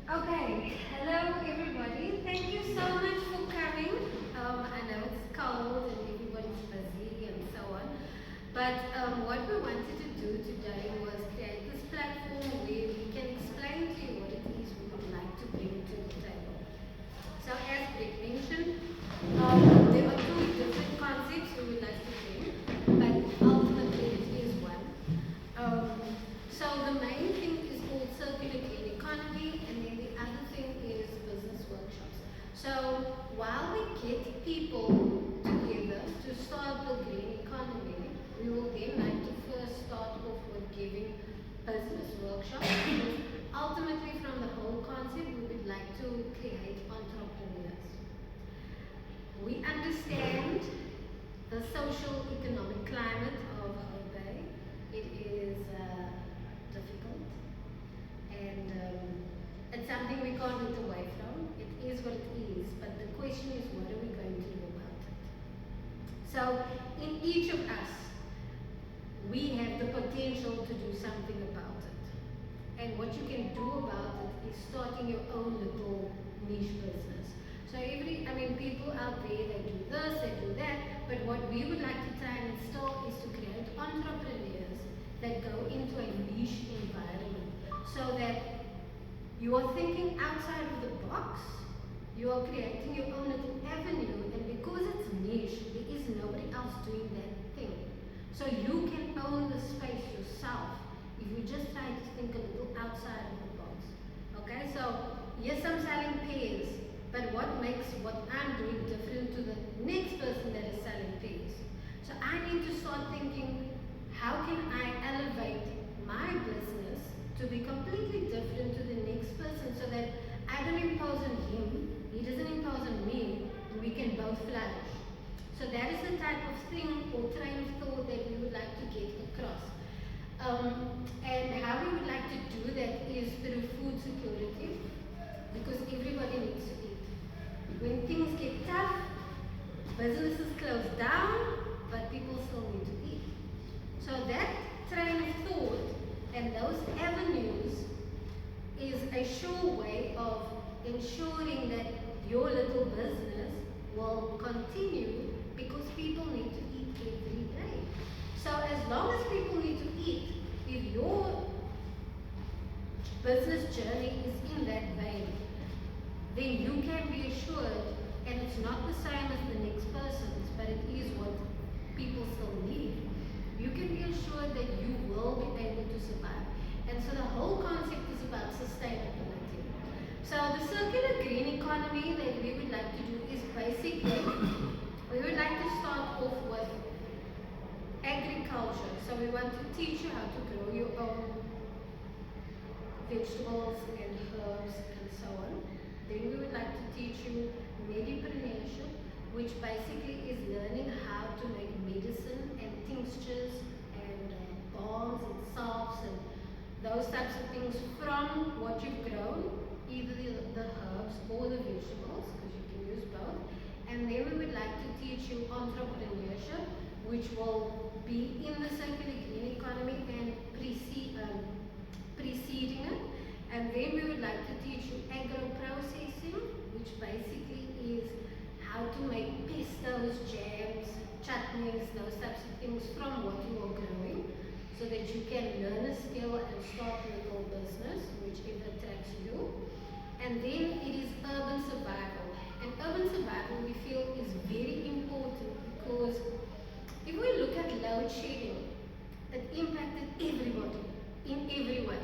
Okay, hello everybody. Thank you so much for coming. I know it's cold and everybody's busy and so on. But what we wanted to do today was create this platform where we can explain to you what it is we would like to bring to the table. So as Britt mentioned, there are two different concepts we would like to bring, but ultimately it is one. Um, so the main thing is called circular green economy, and then the other thing is business workshops. So while we get people together to start the green economy, we will then like to first start off with giving business workshops. Because ultimately, from the whole concept, we would like to create entrepreneurs. We understand the social economic climate of Hope Bay. It is difficult and it's something we can't look away from. It is what it is, but the question is what are we going to do about it? So in each of us, we have the potential to do something about it. And what you can do about it is starting your own little niche business. So people out there, they do this, they do that, but what we would like to try and install is to create entrepreneurs that go into a niche environment so that you are thinking outside of the box, you are creating your own little avenue, and because it's niche, there is nobody else doing that thing. So you can own the space yourself if you just try to think a little outside of the box. Okay, so yes, I'm selling pears, but what makes what I'm doing different to the next person that is selling pears? So I need to start thinking, how can I elevate my business to be completely different to the next person so that I don't impose on him, he doesn't impose on me, and we can both flourish. So that is the type of thing or train of thought that we would like to get across. And how we would like to do that is through food security, because everybody needs to eat. When things get tough, businesses close down, but people still need to eat. So that train of thought and those avenues is a sure way of ensuring that your little business will continue because people need to eat every day. So as long as people need to eat, if your business journey is in that vein, then you can be assured, and it's not the same as the next person's, but it is what people still need. You can be assured that you will be able to survive. And so the whole concept is about sustainability. So the circular green economy that we would like to do is basically, we would like to start off with agriculture. So we want to teach you how to grow your own vegetables and herbs and so on. Then we would like to teach you medipreneurship, which basically is learning how to make medicine and tinctures and balms and salves and those types of things from what you've grown, either the herbs or the vegetables, because you can use both. And then we would like to teach you entrepreneurship, which will be in the circular green economy and preceding it. And then we would like to teach you agro-processing, which basically is how to make pestos, jams, chutneys, those types of things from what you are growing, so that you can learn a skill and start a little business, whichever attracts you. And then it is urban survival. And urban survival we feel is very important because if we look at load shedding, it impacted everybody in every way,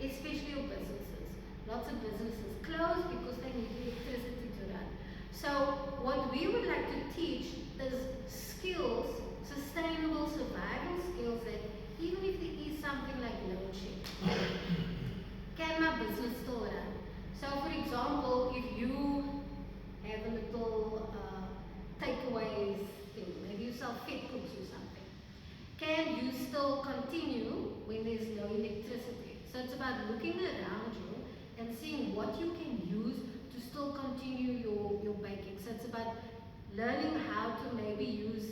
especially your businesses. Lots of businesses close because they need electricity to run. So what we would like to teach is skills, sustainable survival skills that even if there is something like load shedding, can my business still run? So for example, if you have a little takeaways thing, maybe you sell fat cooks or something, can you still continue when there's no electricity? So it's about looking around you and seeing what you can use to still continue your baking. So it's about learning how to maybe use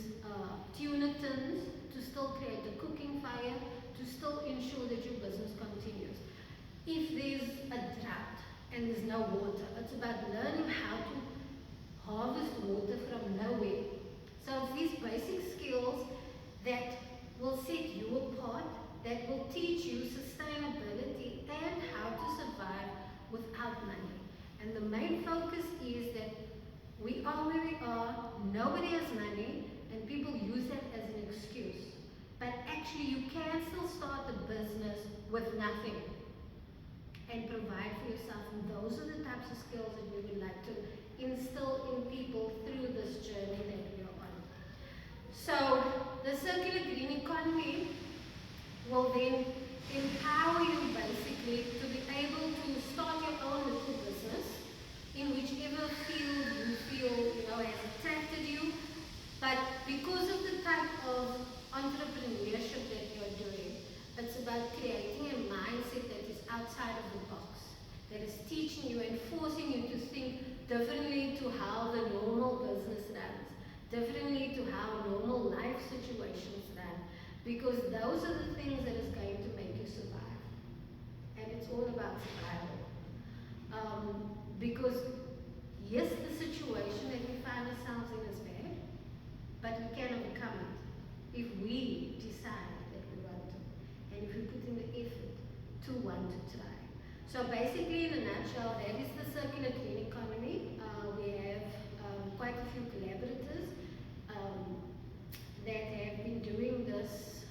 tuna tins to still create a cooking fire, to still ensure that your business continues. If there's a drought and there's no water. It's about learning how to harvest water from nowhere. So it's these basic skills that will set you apart, that will teach you sustainability and how to survive without money. And the main focus is that we are where we are, nobody has money, and people use that as an excuse. But actually you can still start a business with nothing and provide for yourself. And those are the types of skills that we would like to instill in people through this journey that we are on. So the circular green economy will then empower you basically to be able to start your own little business in whichever field you feel has attracted you. But because of the type of entrepreneurship that you're doing, it's about creating a mindset that is outside of the box, that is teaching you and forcing you to think differently to how the normal business runs, differently to how normal life situations run, because those are the things that is going to make you survive. And it's all about survival. Because yes, the situation that we find ourselves in is bad, but we can overcome it if we decide that we want to, and if we put in the effort to want to try. So basically, in a nutshell, that is the circular green economy. We have quite a few collaborators that have been doing this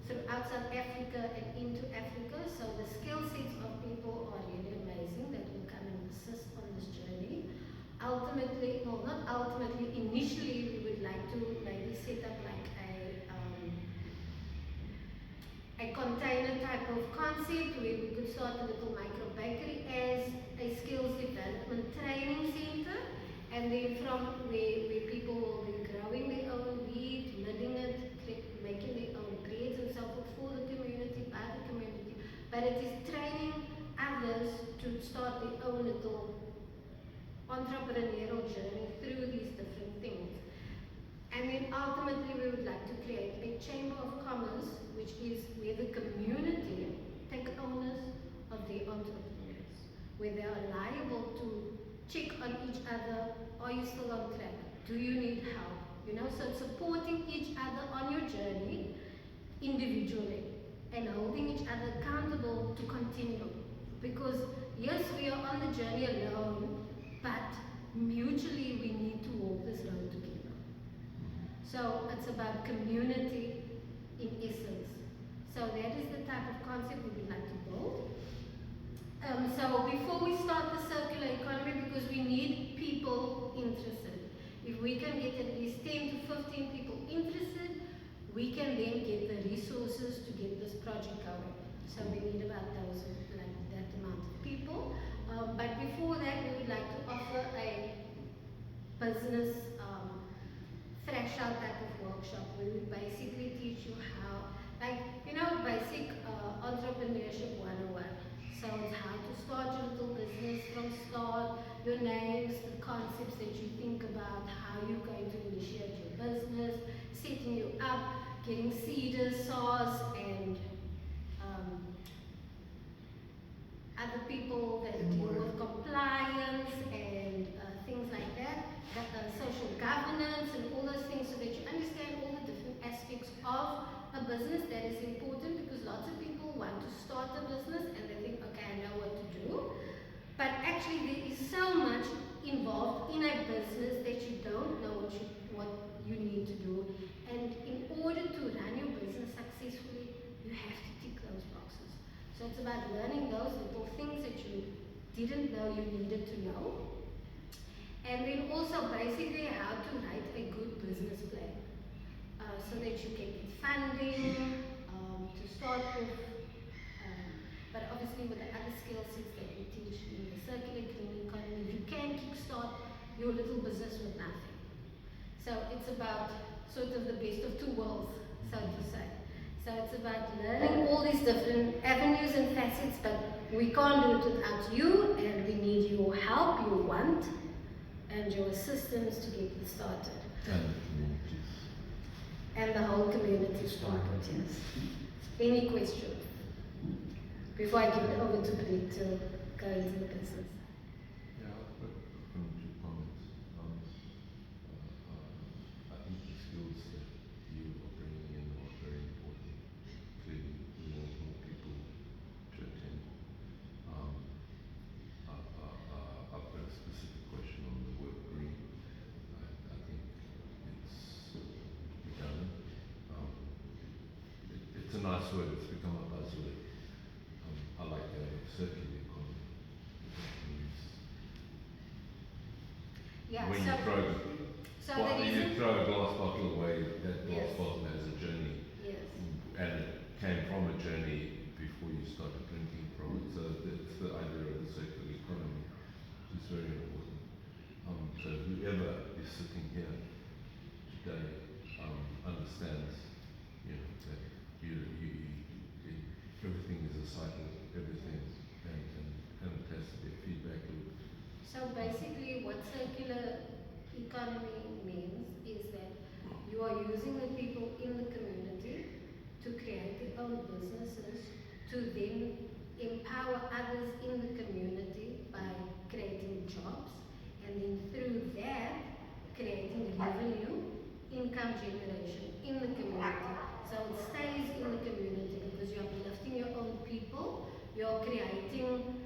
throughout South Africa and into Africa. So the skill sets of people are really amazing that will come and assist on this journey. Ultimately, well, not ultimately, initially we would like to maybe set up like a container type of concept where we could start a little micro bakery as a skills development training center, and then from where people will be growing their own wheat, milling it, making their own breads and so forth for the community, by the community. But it is training others to start their own little entrepreneurial journey through these different things. And then ultimately we would like to create a chamber of commerce, which is where the community take owners of their entrepreneurs, where they are liable to check on each other. Are you still on track? Do you need help? So supporting each other on your journey individually and holding each other accountable to continue. Because yes, we are on the journey alone, but mutually we need to walk this road together. So it's about community in essence. So that is the type of concept we would like to build. So before we start the circular economy, because we need people interested. If we can get at least 10 to 15 people interested, we can then get the resources to get this project going. So we need about that amount of people. But before that, we would like to offer a business fresh out type of workshop where we basically teach you how, basic entrepreneurship 101. So it's how to start your little business from start, your names, the concepts that you think about, how you're going to initiate your business, setting you up, getting seeders, SARS, and other people that deal with compliance and things like that, social governance and all those things, so that you understand all the different aspects of a business. That is important because lots of people want to start a business and they think, okay, I know what to do. But actually there is so much involved in a business that you don't know what you need to do. And in order to run your business successfully, you have to tick those boxes. So it's about learning those little things that you didn't know you needed to know. And then also basically how to write a good business plan so that you can get funding to start with. But obviously with the other skill sets that we teach in the circular green economy, you can kickstart your little business with nothing. So it's about sort of the best of two worlds, so to say. So it's about learning all these different avenues and facets, but we can't do it without you, and we need your help, your want, and your assistance to get it started. And the whole community started, yes. Any questions? Before I give it over to Brett to go go into the business. Yeah, but from two comments. I think the skills that you are bringing in are very important. Clearly, we want more people to attend. Um, I've got a specific question on the word green. I think it's redundant. Um, it's a nice word. It's become a buzzword. I like the circular economy. It means Yeah, when so, you throw so well, the you reason, throw a glass bottle away, that glass Yes. bottle has a journey, yes. and it came from a journey before you started drinking from it. So it's the idea of the circular economy, which is very important. So whoever is sitting here today understands, that everything is a cycle, everything, and it has to be a feedback loop. So basically what circular economy means is that you are using the people in the community to create their own businesses, to then empower others in the community by creating jobs, and then through that creating revenue, income generation in the community. So it stays in the community because you are uplifting your own people, you're creating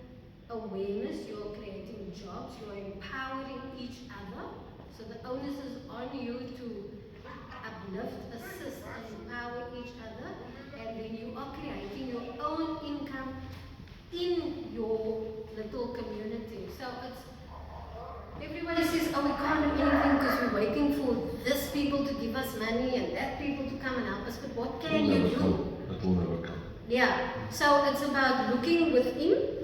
awareness, you're creating jobs, you're empowering each other. So the onus is on you to uplift, assist, and empower each other, and then you are creating your own income in your little community. So it's everybody says, oh, we can't do anything because we're waiting for this people to give us money and that people to come and help us. But what can you do? It will never come. Yeah. So it's about looking within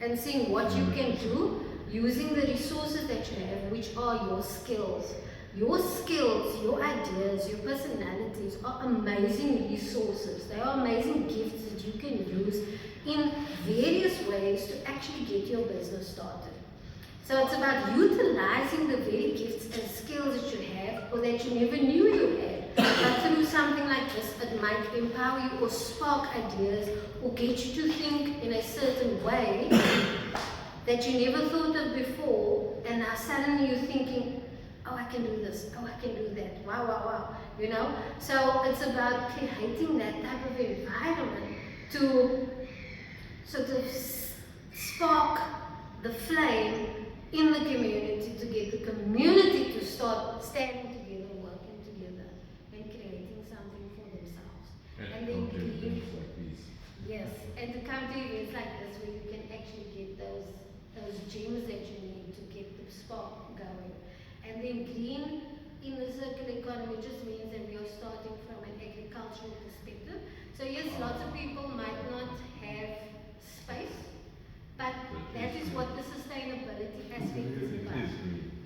and seeing what you can do using the resources that you have, which are your skills. Your skills, your ideas, your personalities are amazing resources. They are amazing gifts that you can use in various ways to actually get your business started. So it's about utilizing the very gifts and skills that you have or that you never knew you had. But through something like this, it might empower you or spark ideas or get you to think in a certain way that you never thought of before, and now suddenly you're thinking, oh, I can do this, oh, I can do that, wow, wow, wow, So it's about creating that type of environment to sort of spark the flame in the community, to get the community to start standing together, working together, and creating something for themselves. And then do things like these. Yes, and to come to events like this where you can actually get those gems that you need to get the spark going. And then green in the circular economy just means that we are starting from an agricultural perspective. So yes, lots of people might not have space, but that is what the sustainability aspect is about.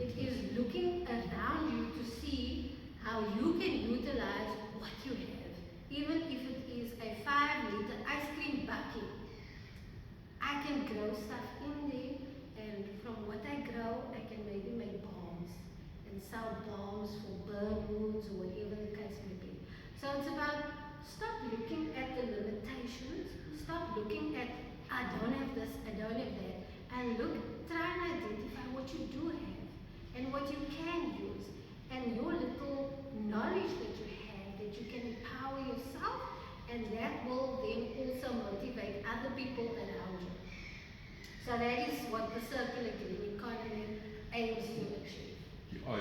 It is looking around you to see how you can utilize what you have. Even if it is a 5-liter ice cream bucket, I can grow stuff in there, and from what I grow, I can maybe make balms and sell balms for burn wounds or whatever the case may be. So it's about stop looking at the limitations, stop looking at I don't have this, I don't have that, and try and identify what you do have and what you can use, and your little knowledge that you have that you can empower yourself, and that will then also motivate other people around you. So that is what the circular green